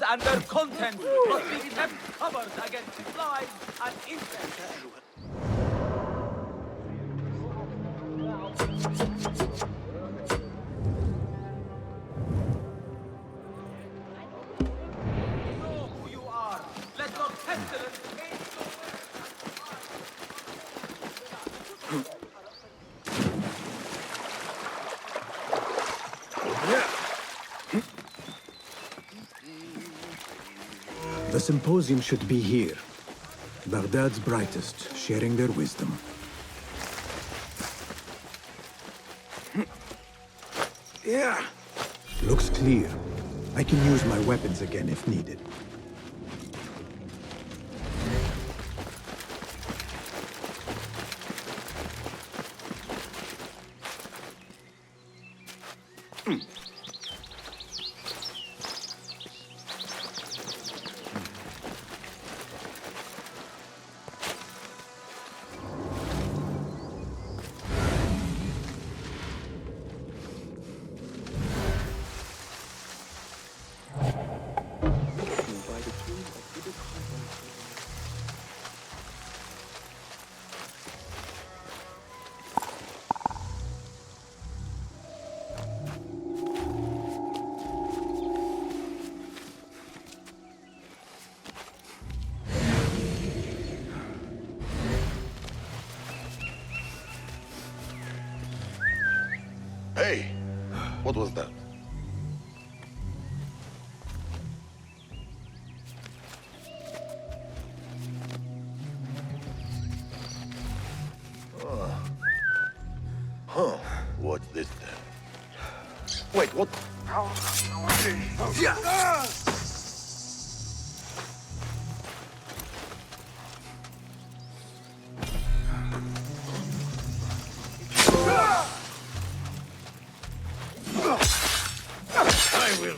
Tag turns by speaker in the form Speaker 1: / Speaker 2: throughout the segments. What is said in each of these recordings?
Speaker 1: and their contents must be kept covered against flies and insects. Know who you are. Let your pestilence taste
Speaker 2: The symposium should be here. Baghdad's brightest, sharing their wisdom. Yeah. Looks clear. I can use my weapons again if needed.
Speaker 3: Hey, what was that? Huh, what's this then? Wait, what? Yeah. I will.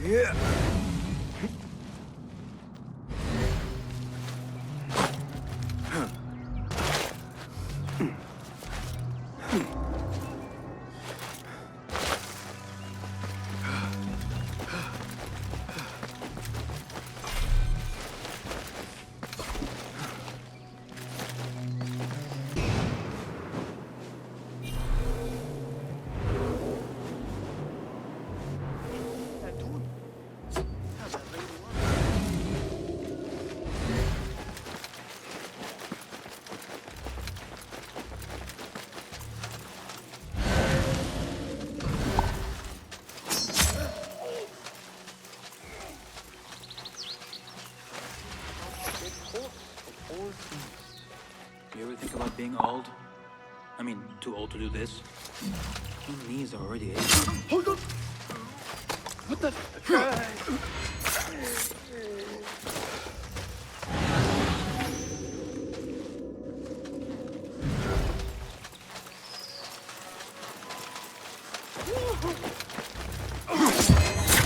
Speaker 2: Yeah.
Speaker 4: You ever think about being old? I mean, too old to do this? My knees are already aching.
Speaker 1: Hold on! What the?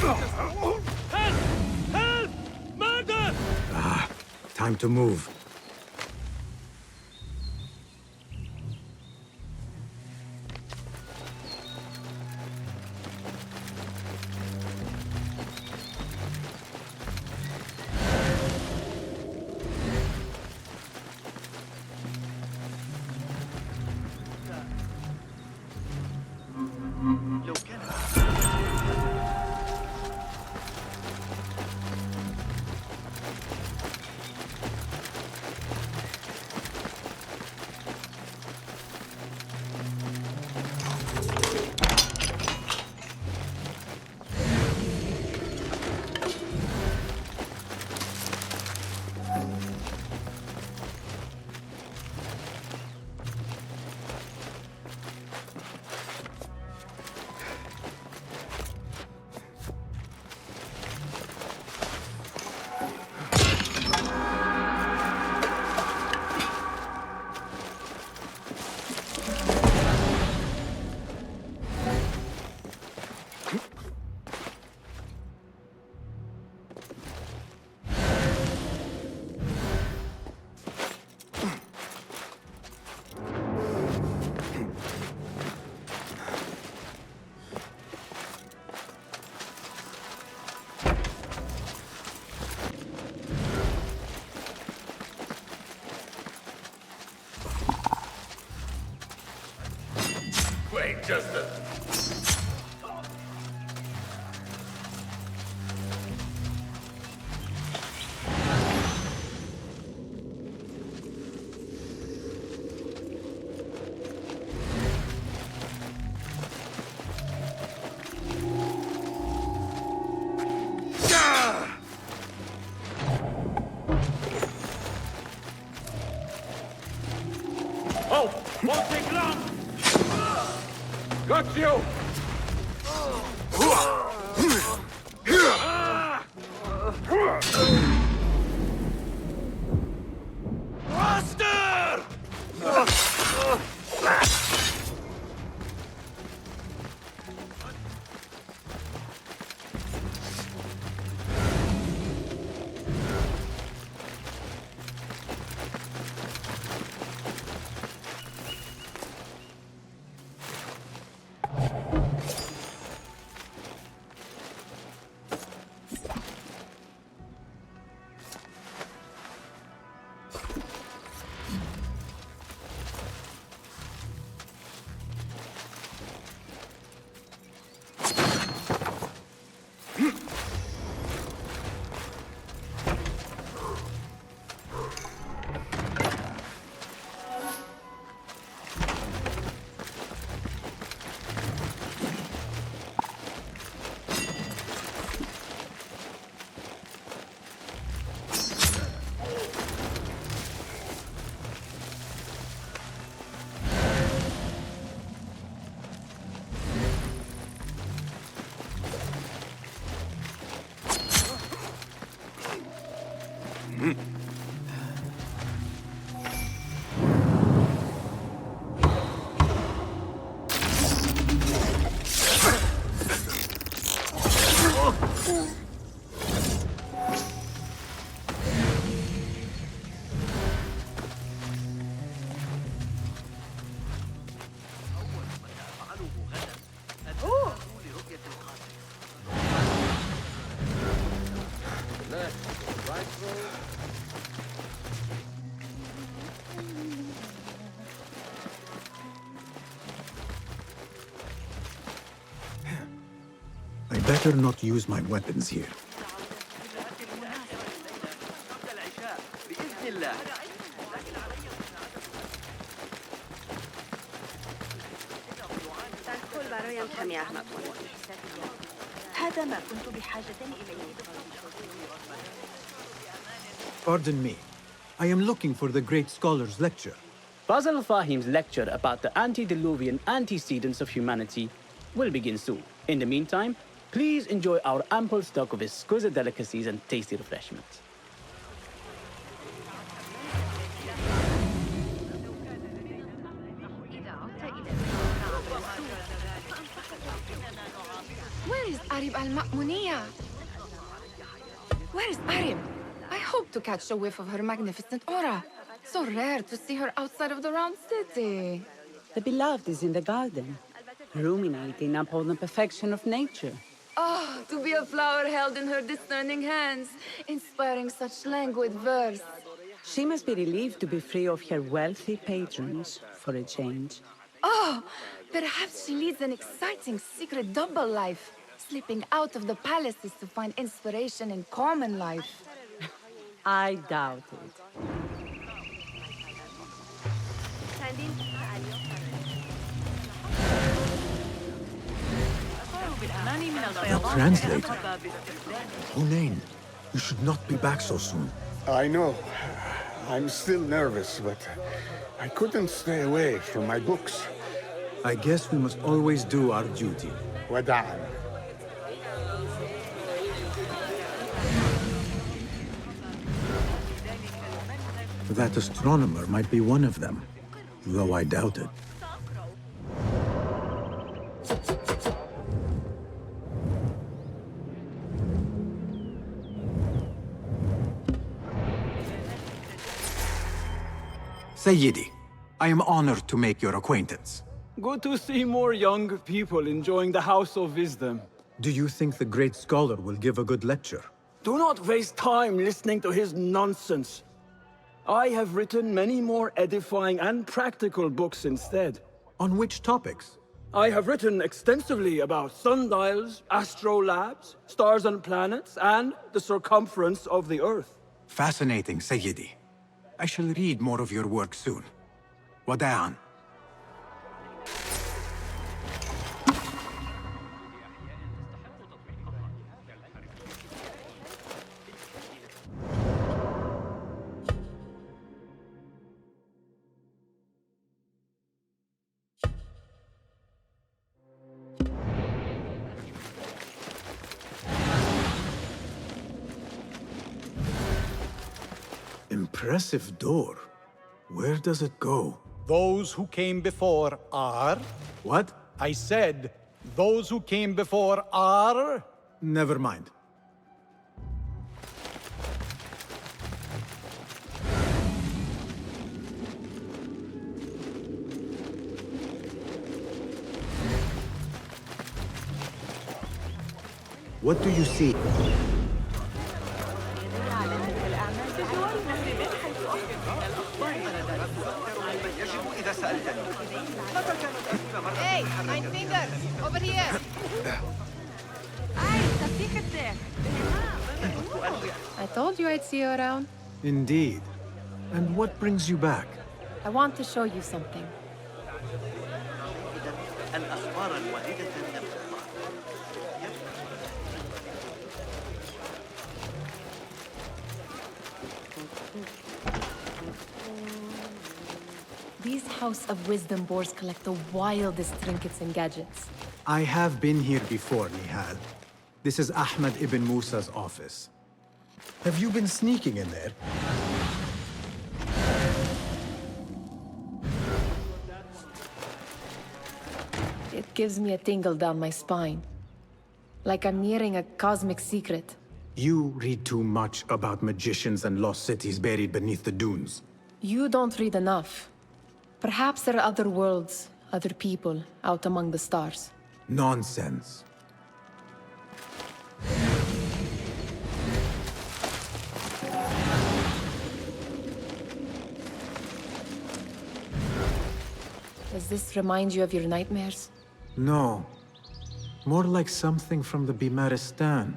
Speaker 1: Help! Murder!
Speaker 2: Ah, time to move.
Speaker 1: لو كان
Speaker 3: Wait, just a...
Speaker 1: Oh, won't take long!
Speaker 3: Got you!
Speaker 1: Master!
Speaker 2: I better not use my weapons here.
Speaker 1: بإذن الله.
Speaker 5: الكل برایم کمی احمق بود. هذا ما كنت بحاجة إليه.
Speaker 2: Pardon me. I am looking for the great scholar's lecture.
Speaker 6: Basil Fahim's lecture about the antediluvian antecedents of humanity will begin soon. In the meantime, please enjoy our ample stock of exquisite delicacies and tasty refreshments.
Speaker 7: أريب المأمونية. Where is Arib? I hope to catch a whiff of her magnificent aura. So rare to see her outside of the round city.
Speaker 8: The beloved is in the garden, ruminating upon the perfection of nature.
Speaker 7: Oh, to be a flower held in her discerning hands, inspiring such languid verse.
Speaker 8: She must be relieved to be free of her wealthy patrons, for a change.
Speaker 7: Oh, perhaps she leads an exciting secret double life, slipping out of the palaces to find inspiration in common life.
Speaker 8: I doubt it.
Speaker 2: Not translated. Hunain, you should not be back so soon.
Speaker 9: I know. I'm still nervous, but I couldn't stay away from my books.
Speaker 2: I guess we must always do our duty.
Speaker 9: Wada'an.
Speaker 2: That astronomer might be one of them, though I doubt it.
Speaker 10: Sayyidi, I am honored to make your acquaintance.
Speaker 11: Good to see more young people enjoying the House of Wisdom.
Speaker 2: Do you think the great scholar will give a good lecture?
Speaker 11: Do not waste time listening to his nonsense. I have written many more edifying and practical books instead.
Speaker 2: On which topics?
Speaker 11: I have written extensively about sundials, astrolabes, stars and planets, and the circumference of the Earth.
Speaker 10: Fascinating, Sayyidi. I shall read more of your work soon. Wada'an.
Speaker 2: Impressive door. Where does it go?
Speaker 12: Those who came before are...
Speaker 2: What?
Speaker 12: I said, those who came before are...
Speaker 2: Never mind. What do you see?
Speaker 7: Hey, nine fingers! Over here! I told you I'd see you around.
Speaker 2: Indeed. And what brings you back?
Speaker 7: I want to show you something. These House of Wisdom boars collect the wildest trinkets and gadgets.
Speaker 2: I have been here before, Nihal. This is Ahmed ibn Musa's office. Have you been sneaking in there?
Speaker 7: It gives me a tingle down my spine. Like I'm nearing a cosmic secret.
Speaker 2: You read too much about magicians and lost cities buried beneath the dunes.
Speaker 7: You don't read enough. Perhaps there are other worlds, other people, out among the stars.
Speaker 2: Nonsense.
Speaker 7: Does this remind you of your nightmares?
Speaker 2: No. More like something from the Bimaristan.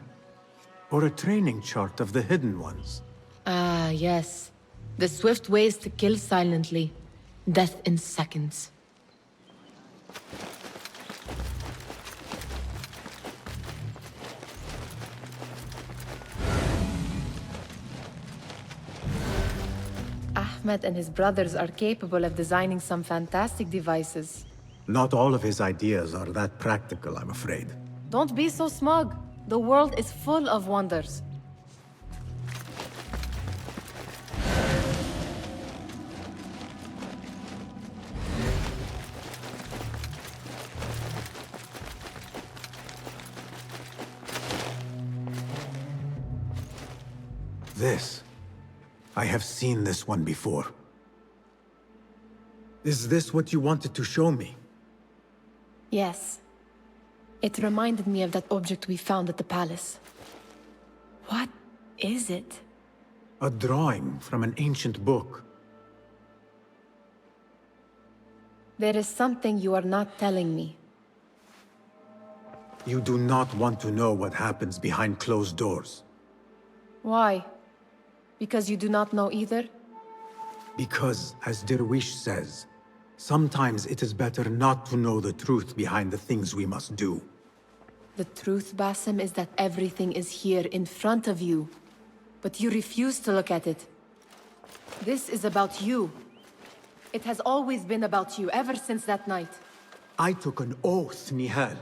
Speaker 2: Or a training chart of the Hidden Ones.
Speaker 7: Ah, yes. The swift ways to kill silently. Death in seconds. Ahmed and his brothers are capable of designing some fantastic devices.
Speaker 2: Not all of his ideas are that practical, I'm afraid.
Speaker 7: Don't be so smug. The world is full of wonders.
Speaker 2: This. I have seen this one before. Is this what you wanted to show me?
Speaker 7: Yes. It reminded me of that object we found at the palace. What is it?
Speaker 2: A drawing from an ancient book.
Speaker 7: There is something you are not telling me.
Speaker 2: You do not want to know what happens behind closed doors.
Speaker 7: Why? Because you do not know either?
Speaker 2: Because, as Derwish says, sometimes it is better not to know the truth behind the things we must do.
Speaker 7: The truth, Basim, is that everything is here in front of you. But you refuse to look at it. This is about you. It has always been about you, ever since that night.
Speaker 2: I took an oath, Nihal,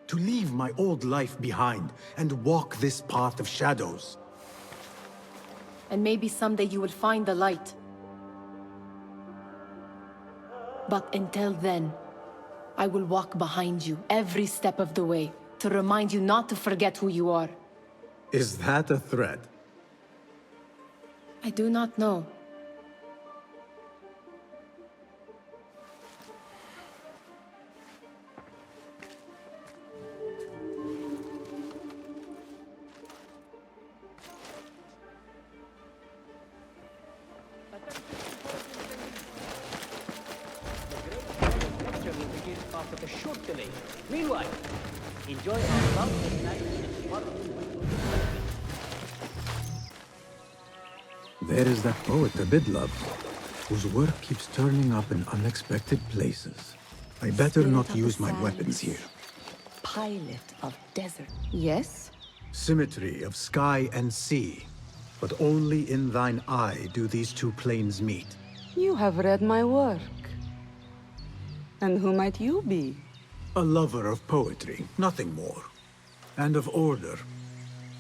Speaker 2: to leave my old life behind and walk this path of shadows.
Speaker 7: And maybe someday you will find the light. But until then, I will walk behind you every step of the way to remind you not to forget who you are.
Speaker 2: Is that a threat?
Speaker 7: I do not know.
Speaker 6: After a short delay. Meanwhile, enjoy our love night in Bordeaux.
Speaker 2: There is that poet Abidlove, whose work keeps turning up in unexpected places. I better not use my weapons here.
Speaker 5: Pilot of desert.
Speaker 7: Yes?
Speaker 2: Symmetry of sky and sea, but only in thine eye do these two planes meet.
Speaker 8: You have read my work. And who might you be?
Speaker 2: A lover of poetry, nothing more. And of order.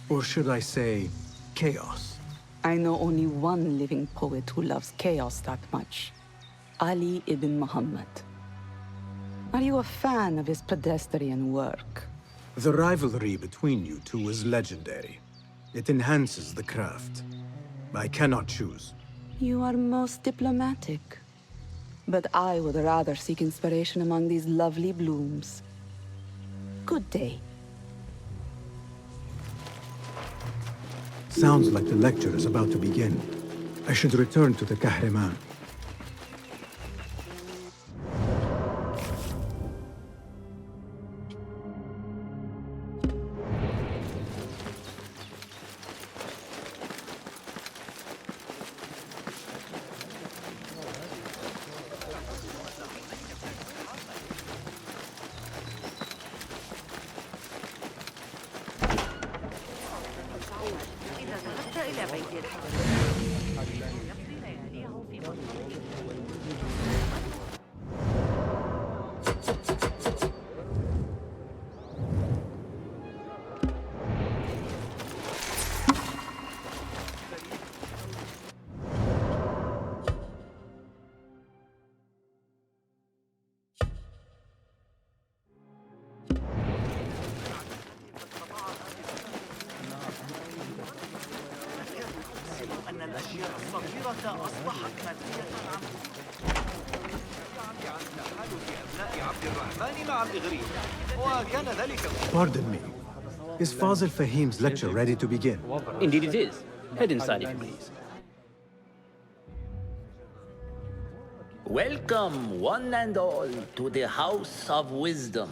Speaker 2: Or should I say, chaos.
Speaker 8: I know only one living poet who loves chaos that much. Ali ibn Muhammad. Are you a fan of his pedestrian work?
Speaker 2: The rivalry between you two is legendary. It enhances the craft. I cannot choose.
Speaker 8: You are most diplomatic. But I would rather seek inspiration among these lovely blooms. Good day.
Speaker 2: Sounds like the lecture is about to begin. I should return to the Kahraman.
Speaker 1: أن الأشياء الصغيرة أصبحت مادية أبناء عبد الرحمن مع الإغريق وكان ذلك.
Speaker 2: Pardon me. Is Fazil Fahim's lecture ready to begin?
Speaker 6: Indeed it is. Head inside if you please.
Speaker 13: Welcome, one and all, to the House of Wisdom,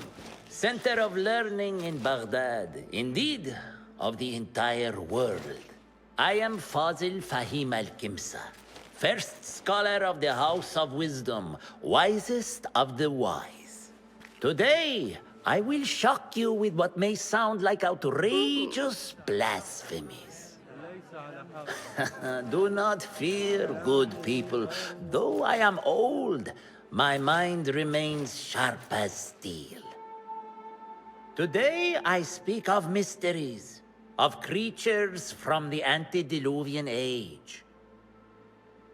Speaker 13: center of learning in Baghdad, indeed, of the entire world. I am Fazil Fahim al-Kimsa, first scholar of the House of Wisdom, wisest of the wise. Today, I will shock you with what may sound like outrageous blasphemies. Do not fear, good people. Though I am old, my mind remains sharp as steel. Today, I speak of mysteries, of creatures from the antediluvian age.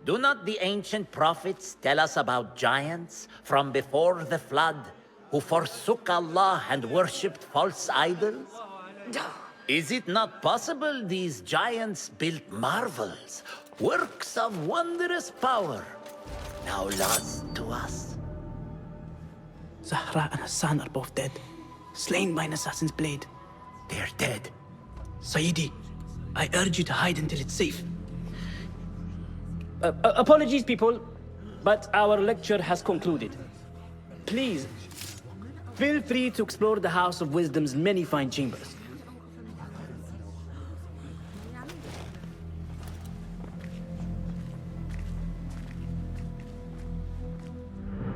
Speaker 13: Do not the ancient prophets tell us about giants from before the flood who forsook Allah and worshipped false idols? Is it not possible these giants built marvels, works of wondrous power, now lost to us?
Speaker 6: Zahra and Hassan are both dead, slain by an assassin's blade.
Speaker 13: They're dead.
Speaker 6: Sayyidi, I urge you to hide until it's safe. Apologies, people, but our lecture has concluded. Please, feel free to explore the House of Wisdom's many fine chambers.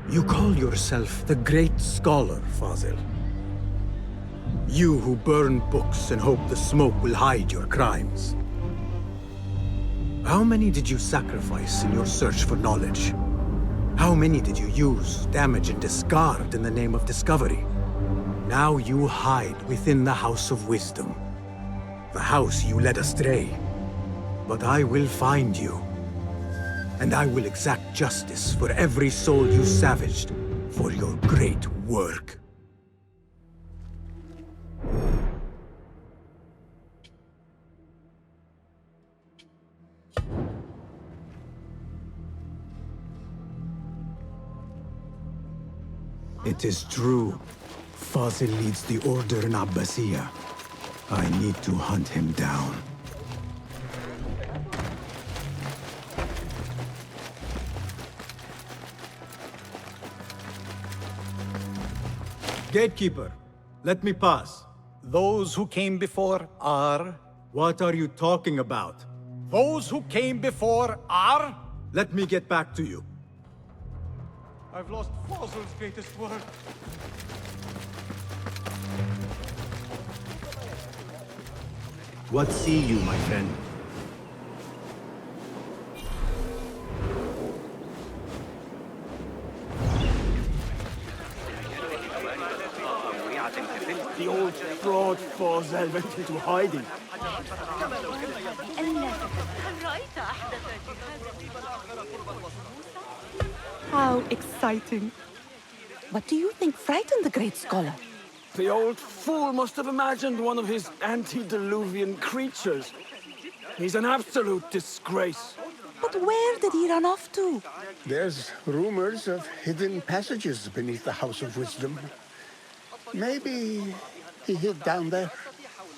Speaker 2: You call yourself the Great Scholar, Fazil. You who burn books and hope the smoke will hide your crimes. How many did you sacrifice in your search for knowledge? How many did you use, damage, and discard in the name of discovery? Now you hide within the House of Wisdom. The house you led astray. But I will find you. And I will exact justice for every soul you savaged for your great work. It is true. Fazil leads the order in Abbasiyah. I need to hunt him down. Gatekeeper, let me pass.
Speaker 12: Those who came before are...
Speaker 2: What are you talking about?
Speaker 12: Those who came before are...
Speaker 2: Let me get back to you.
Speaker 12: I've lost Fazil's greatest work.
Speaker 2: What see you, my friend?
Speaker 11: The old fraud Fazil went into hiding.
Speaker 8: How exciting. What do you think frightened the great scholar?
Speaker 11: The old fool must have imagined one of his antediluvian creatures. He's an absolute disgrace.
Speaker 8: But where did he run off to?
Speaker 9: There's rumors of hidden passages beneath the House of Wisdom. Maybe he hid down there.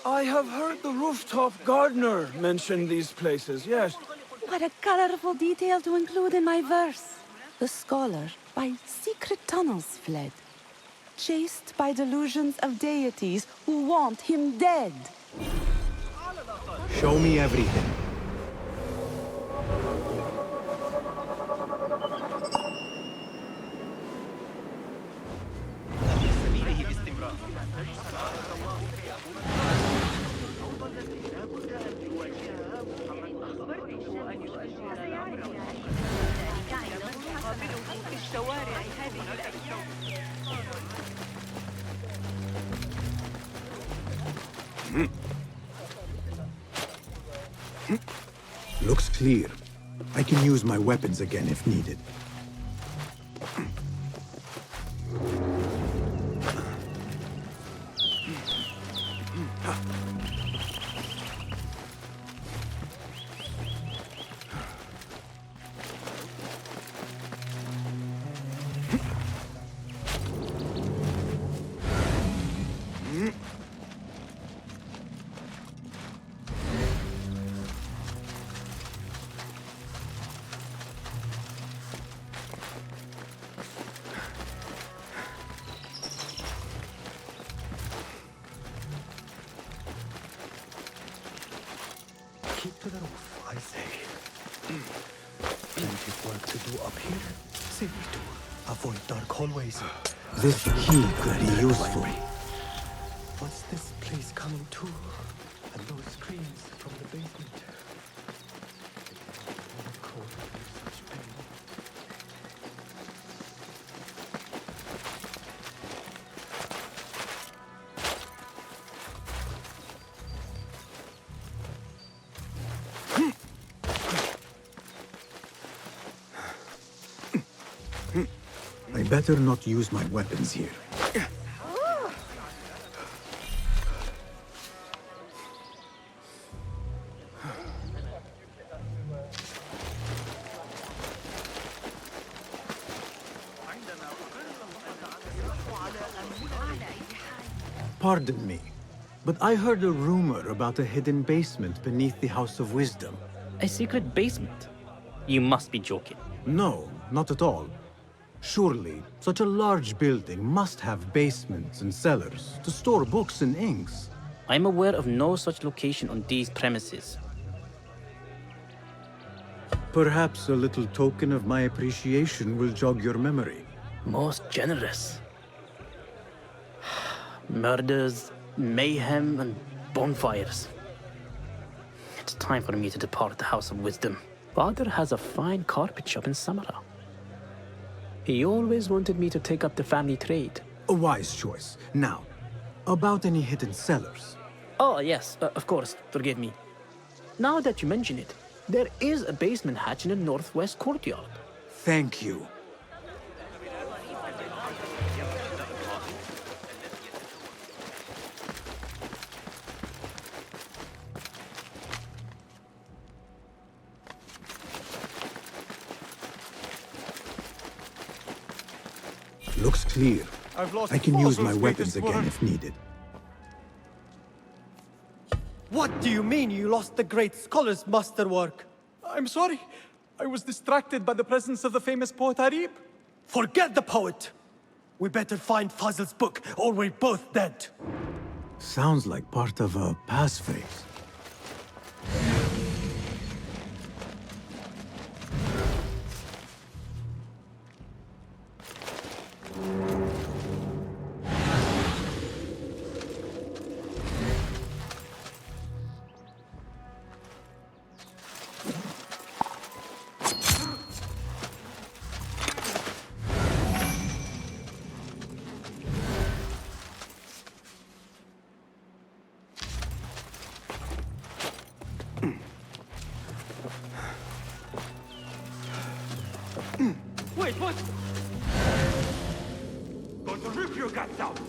Speaker 11: I have heard the rooftop gardener mention these places, yes.
Speaker 8: What a colorful detail to include in my verse. The scholar by secret tunnels fled, chased by delusions of deities who want him dead.
Speaker 2: Show me everything. Looks clear. I can use my weapons again if needed.
Speaker 14: Keep to the roof, I say. Plenty of work to do up here. Safety to avoid dark hallways.
Speaker 2: This key could be useful.
Speaker 14: What's this place coming to? And those screams from the basement. Cold, such pain.
Speaker 2: I better not use my weapons here. Pardon me, but I heard a rumor about a hidden basement beneath the House of Wisdom.
Speaker 6: A secret basement? You must be joking.
Speaker 2: No, not at all. Surely, such a large building must have basements and cellars to store books and inks.
Speaker 6: I'm aware of no such location on these premises.
Speaker 2: Perhaps a little token of my appreciation will jog your memory.
Speaker 6: Most generous. Murders, mayhem, and bonfires. It's time for me to depart the House of Wisdom. Father has a fine carpet shop in Samara. He always wanted me to take up the family trade.
Speaker 2: A wise choice. Now, about any hidden cellars?
Speaker 6: Oh, yes, of course, forgive me. Now that you mention it, there is a basement hatch in the northwest courtyard.
Speaker 2: Thank you. Looks clear. I can use my weapons again if needed.
Speaker 12: What do you mean you lost the great scholar's masterwork? I'm sorry. I was distracted by the presence of the famous poet Harib. Forget the poet! We better find Fazil's book, or we're both dead.
Speaker 2: Sounds like part of a pass phase.
Speaker 1: Wait, what? Going to rip your guts out!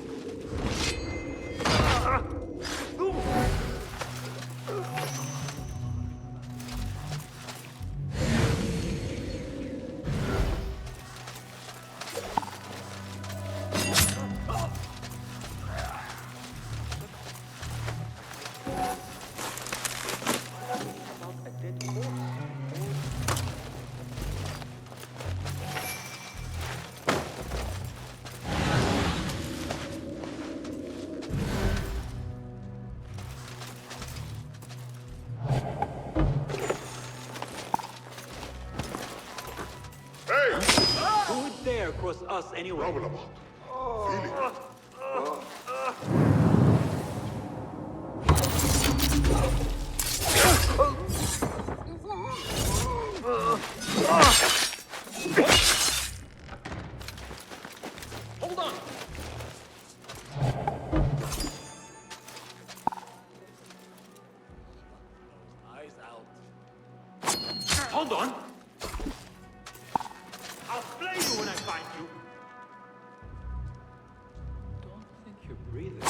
Speaker 4: Who would dare cross us anyway?
Speaker 1: Hold on! Eyes out. Hold on! I'll flay you when I find you!
Speaker 4: Don't think you're breathing.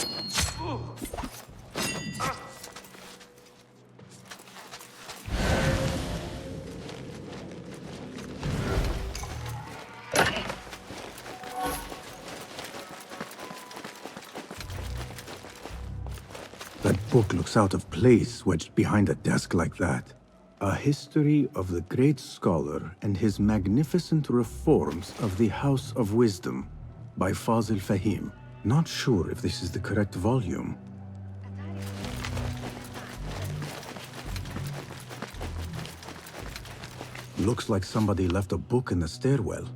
Speaker 2: That book looks out of place wedged behind a desk like that. A history of the great scholar and his magnificent reforms of the House of Wisdom by Fazil Fahim. Not sure if this is the correct volume. Looks like somebody left a book in the stairwell.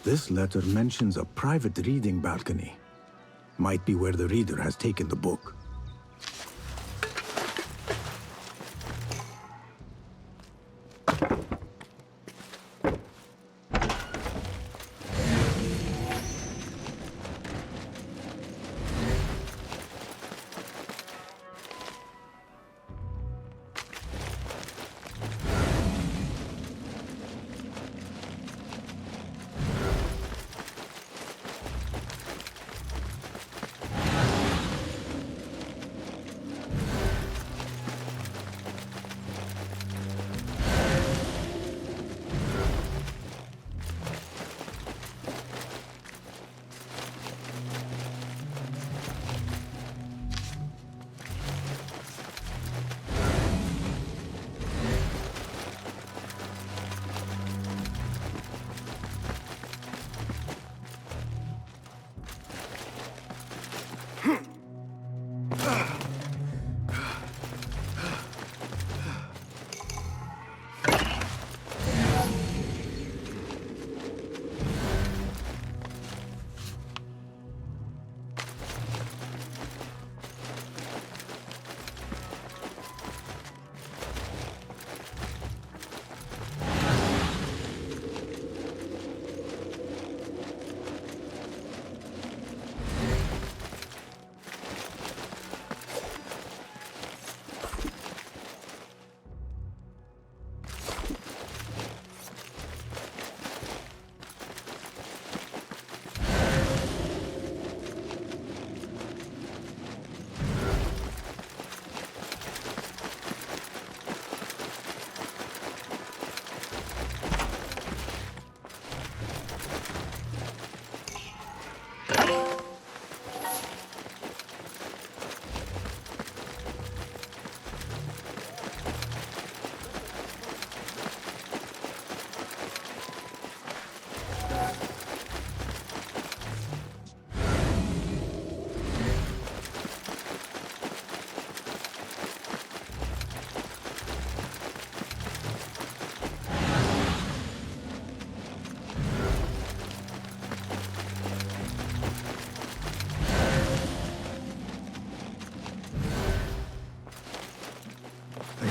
Speaker 2: This letter mentions a private reading balcony. Might be where the reader has taken the book.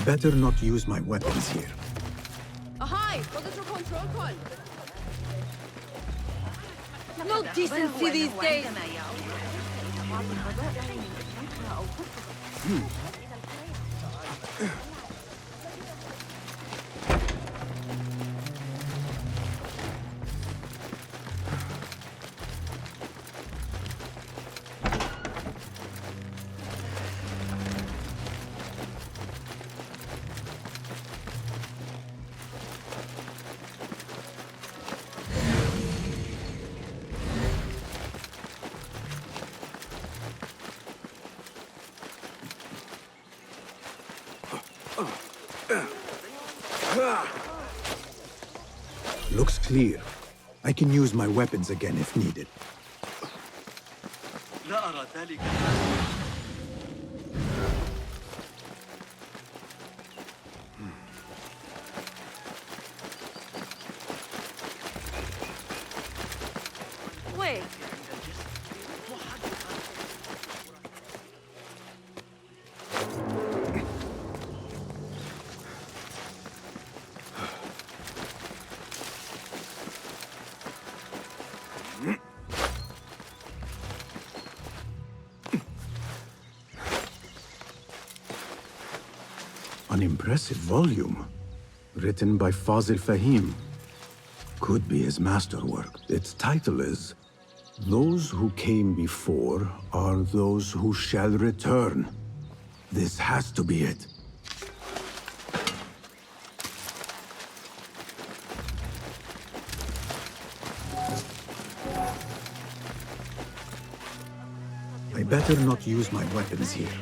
Speaker 2: Better not use my weapons here.
Speaker 5: Hi, Auditor Control Call. No decency these days.
Speaker 2: Looks clear. I can use my weapons again if needed.
Speaker 1: لا أرى ذلك.
Speaker 5: Wait.
Speaker 2: An impressive volume, written by Fazil Fahim. Could be his masterwork. Its title is, "Those who came before are those who shall return." This has to be it. I better not use my weapons here.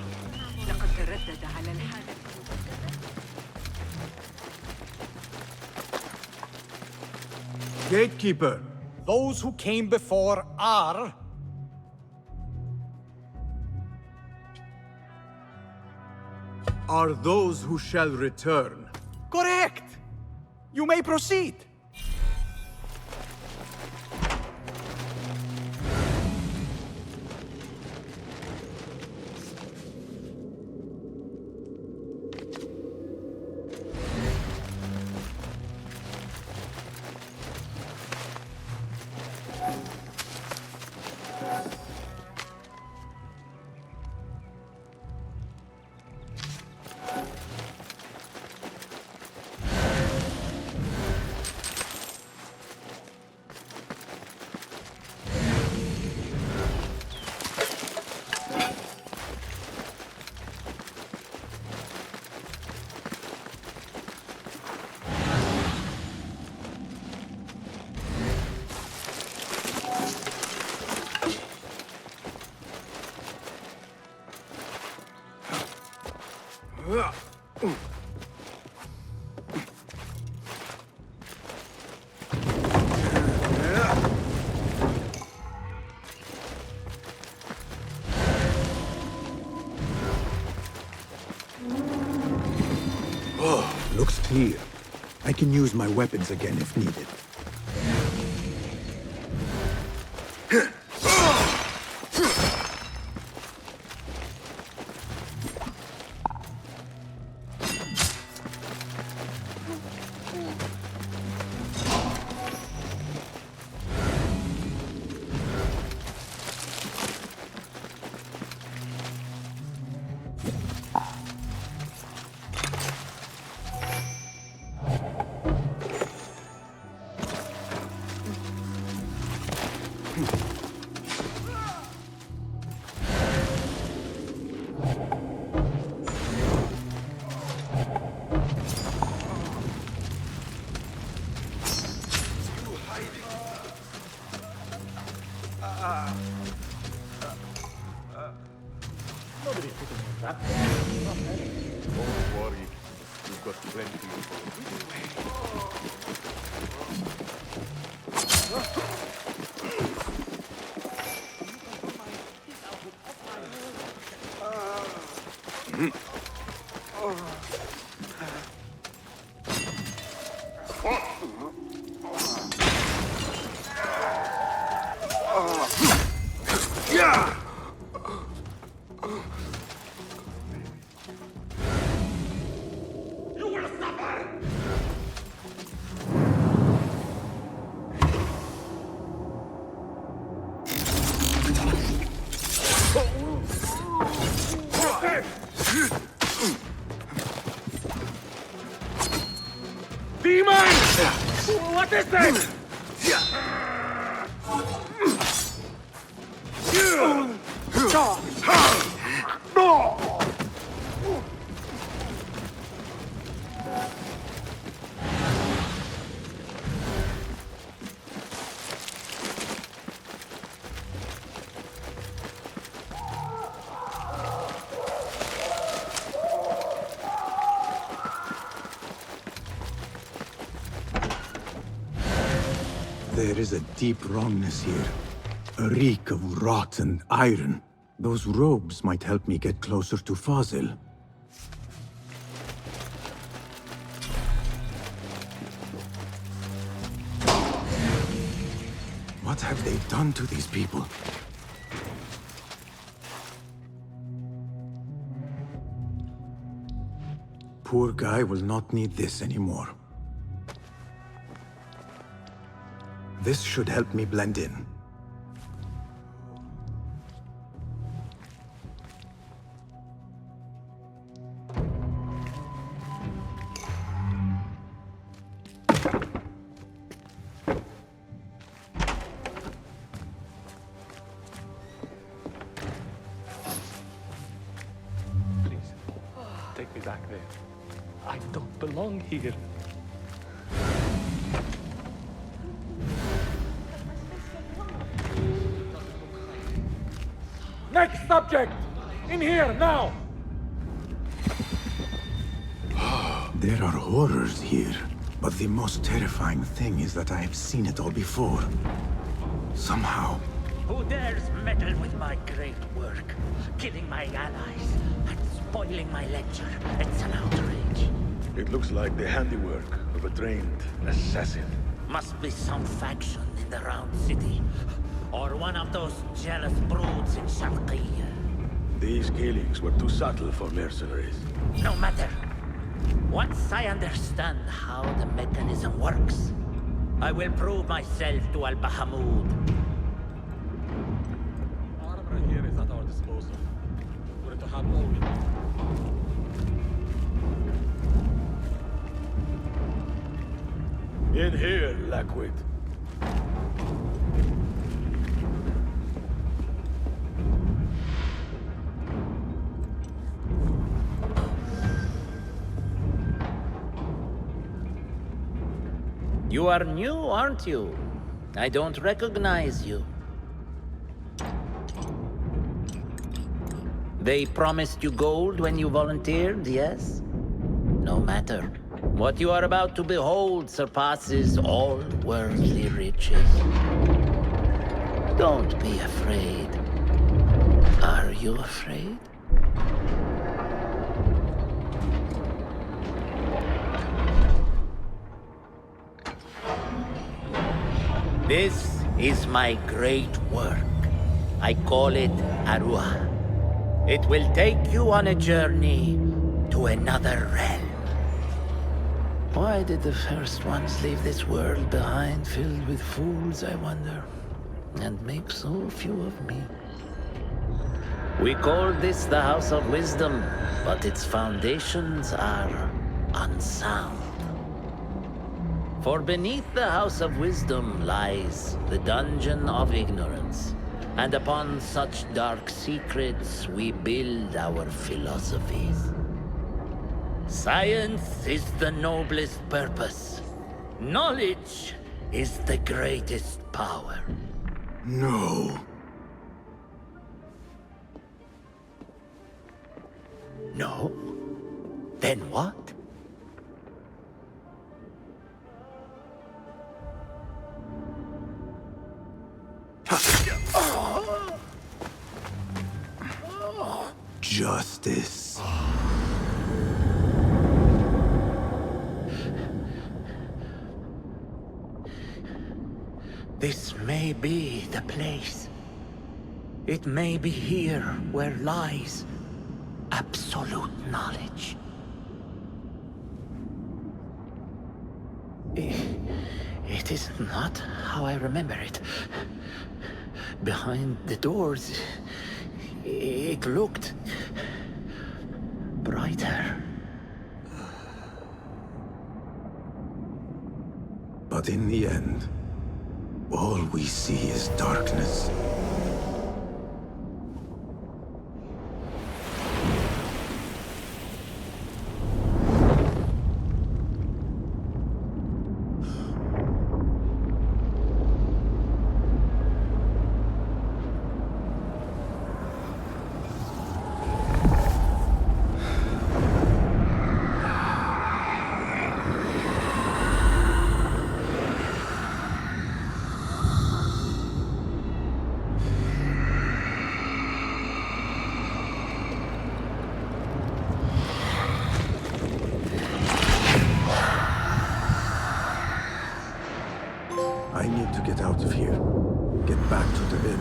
Speaker 12: Gatekeeper, those who came before are...
Speaker 2: are those who shall return.
Speaker 12: Correct! You may proceed.
Speaker 2: Looks clear. I can use my weapons again if needed.
Speaker 12: Nobody's putting me in trap.
Speaker 3: Don't worry. We've got plenty
Speaker 1: Demon! What is this?
Speaker 2: There is a deep wrongness here. A reek of rotten iron. Those robes might help me get closer to Fazil. What have they done to these people? Poor guy will not need this anymore. This should help me blend in.
Speaker 14: Please, take me back there. I don't belong here.
Speaker 1: Next subject! In here, now!
Speaker 2: There are horrors here, but the most terrifying thing is that I have seen it all before. Somehow.
Speaker 13: Who dares meddle with my great work, killing my allies and spoiling my lecture. It's an outrage.
Speaker 3: It looks like the handiwork of a trained assassin.
Speaker 13: Must be some faction in the Round City. Or one of those jealous broods in Sharqiyya.
Speaker 3: These killings were too subtle for mercenaries.
Speaker 13: No matter. Once I understand how the mechanism works, I will prove myself to Al-Bahamud.
Speaker 15: Armor here is at our disposal. We're to have all we need.
Speaker 3: In here, Lackwit.
Speaker 13: You are new, aren't you? I don't recognize you. They promised you gold when you volunteered, yes? No matter. What you are about to behold surpasses all worldly riches. Don't be afraid. Are you afraid? This is my great work. I call it Arua. It will take you on a journey to another realm. Why did the first ones leave this world behind filled with fools, I wonder, and make so few of me? We call this the House of Wisdom, but its foundations are unsound. For beneath the House of Wisdom lies the Dungeon of Ignorance, and upon such dark secrets we build our philosophies. Science is the noblest purpose. Knowledge is the greatest power.
Speaker 2: No.
Speaker 13: No? Then what?
Speaker 2: Justice.
Speaker 13: This may be the place. It may be here where lies absolute knowledge. It is not how I remember it. Behind the doors, it looked brighter.
Speaker 2: But in the end, all we see is darkness. I need to get out of here. Get back to the inn.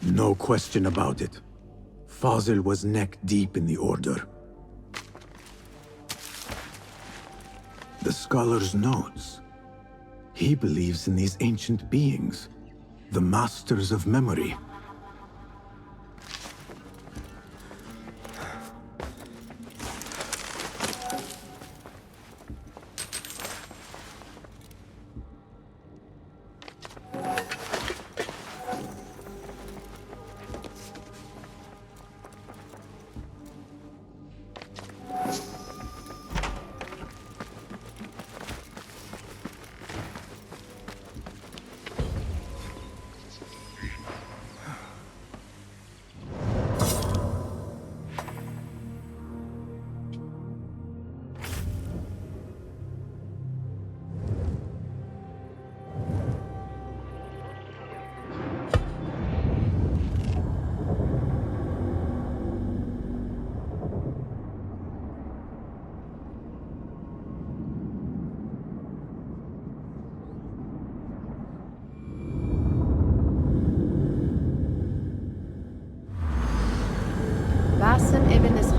Speaker 2: No question about it. Fazil was neck-deep in the Order. The scholar's notes. He believes in these ancient beings, the masters of memory.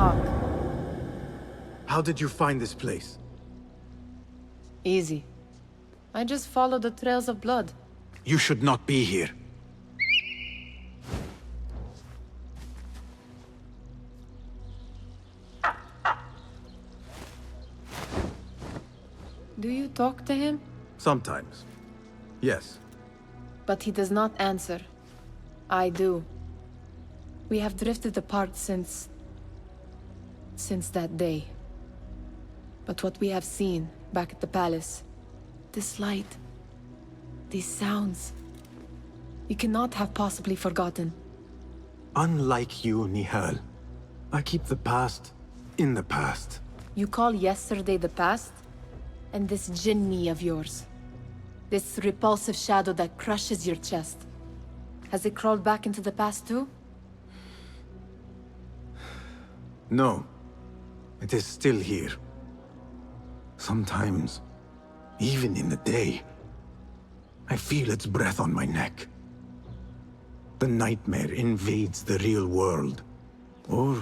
Speaker 7: talk.
Speaker 2: How did you find this place?
Speaker 7: Easy. I just follow the trails of blood.
Speaker 2: You should not be here.
Speaker 7: Do you talk to him?
Speaker 2: Sometimes. Yes.
Speaker 7: But he does not answer. I do. We have drifted apart since that day. But what we have seen back at the palace, this light, these sounds, you cannot have possibly forgotten.
Speaker 2: Unlike you, Nihal, I keep the past in the past.
Speaker 7: You call yesterday the past? And this jinni of yours, this repulsive shadow that crushes your chest, has it crawled back into the past too?
Speaker 2: No. It is still here. Sometimes, even in the day, I feel its breath on my neck. The nightmare invades the real world, or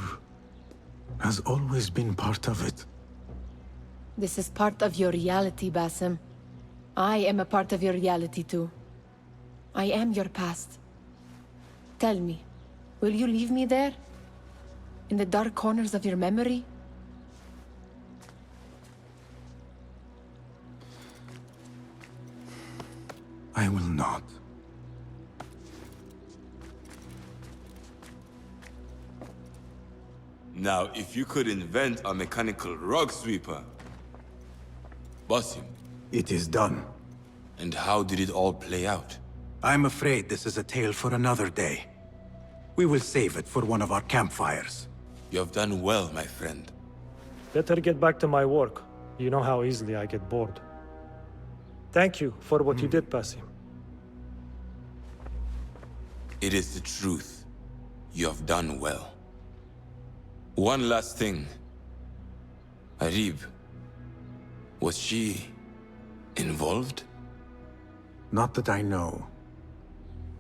Speaker 2: has always been part of it.
Speaker 7: This is part of your reality, Basim. I am a part of your reality too. I am your past. Tell me, will you leave me there? In the dark corners of your memory?
Speaker 2: I will not.
Speaker 16: Now, if you could invent a mechanical rug sweeper... Basim.
Speaker 2: It is done.
Speaker 16: And how did it all play out?
Speaker 2: I'm afraid this is a tale for another day. We will save it for one of our campfires.
Speaker 16: You have done well, my friend.
Speaker 17: Better get back to my work. You know how easily I get bored. Thank you for what you did, Basim.
Speaker 16: It is the truth. You have done well. One last thing. Arib. Was she... involved?
Speaker 2: Not that I know.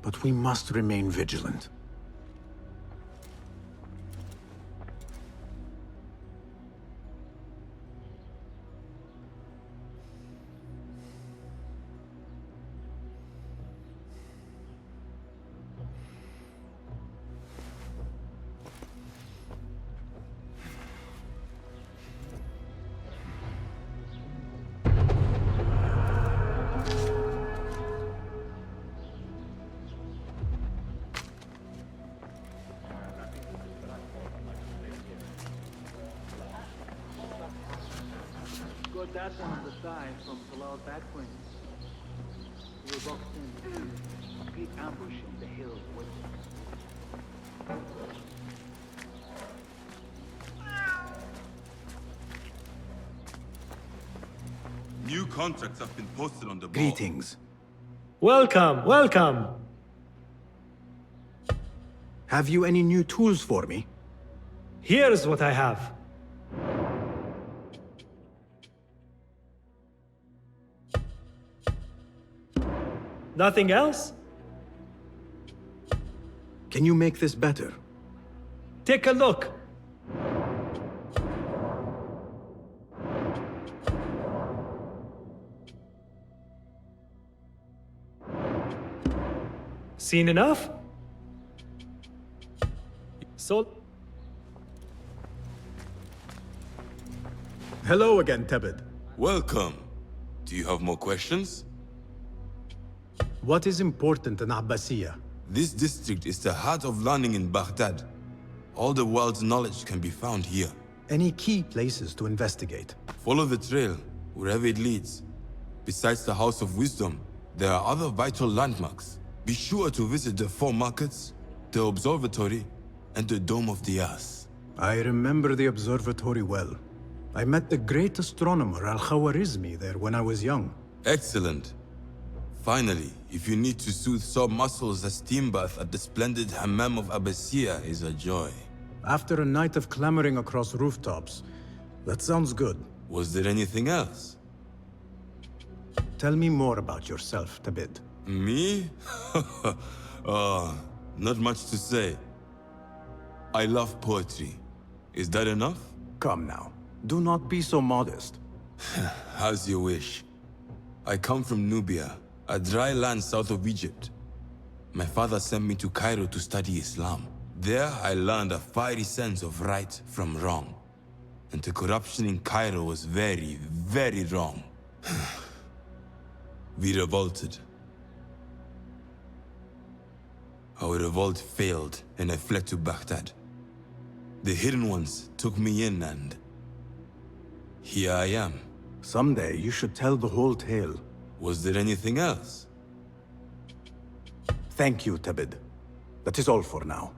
Speaker 2: But we must remain vigilant.
Speaker 4: Got that one on the side from below that wing. We were boxed in a complete ambush in the hills waiting.
Speaker 16: New contracts have been posted on the board.
Speaker 2: Greetings.
Speaker 17: Welcome, welcome!
Speaker 2: Have you any new tools for me?
Speaker 17: Here's what I have. Nothing else?
Speaker 2: Can you make this better?
Speaker 17: Take a look. Seen enough? So...
Speaker 2: Hello again, Tebed.
Speaker 16: Welcome. Do you have more questions?
Speaker 2: What is important in Abbasiyah?
Speaker 16: This district is the heart of learning in Baghdad. All the world's knowledge can be found here.
Speaker 2: Any key places to investigate?
Speaker 16: Follow the trail, wherever it leads. Besides the House of Wisdom, there are other vital landmarks. Be sure to visit the 4 markets, the observatory, and the Dome of the Ass.
Speaker 2: I remember the observatory well. I met the great astronomer Al-Khwarizmi there when I was young.
Speaker 16: Excellent. Finally, if you need to soothe sore muscles, a steam bath at the splendid Hammam of Abbasiyah is a joy.
Speaker 2: After a night of clambering across rooftops, that sounds good.
Speaker 16: Was there anything else?
Speaker 2: Tell me more about yourself, Tabid.
Speaker 16: Me? Not much to say. I love poetry. Is that enough?
Speaker 2: Come now. Do not be so modest.
Speaker 16: As you wish. I come from Nubia, a dry land south of Egypt. My father sent me to Cairo to study Islam. There I learned a fiery sense of right from wrong. And the corruption in Cairo was very, very wrong. We revolted. Our revolt failed, and I fled to Baghdad. The Hidden Ones took me in, and here I am.
Speaker 2: Someday you should tell the whole tale.
Speaker 16: Was there anything else?
Speaker 2: Thank you, Tabid. That is all for now.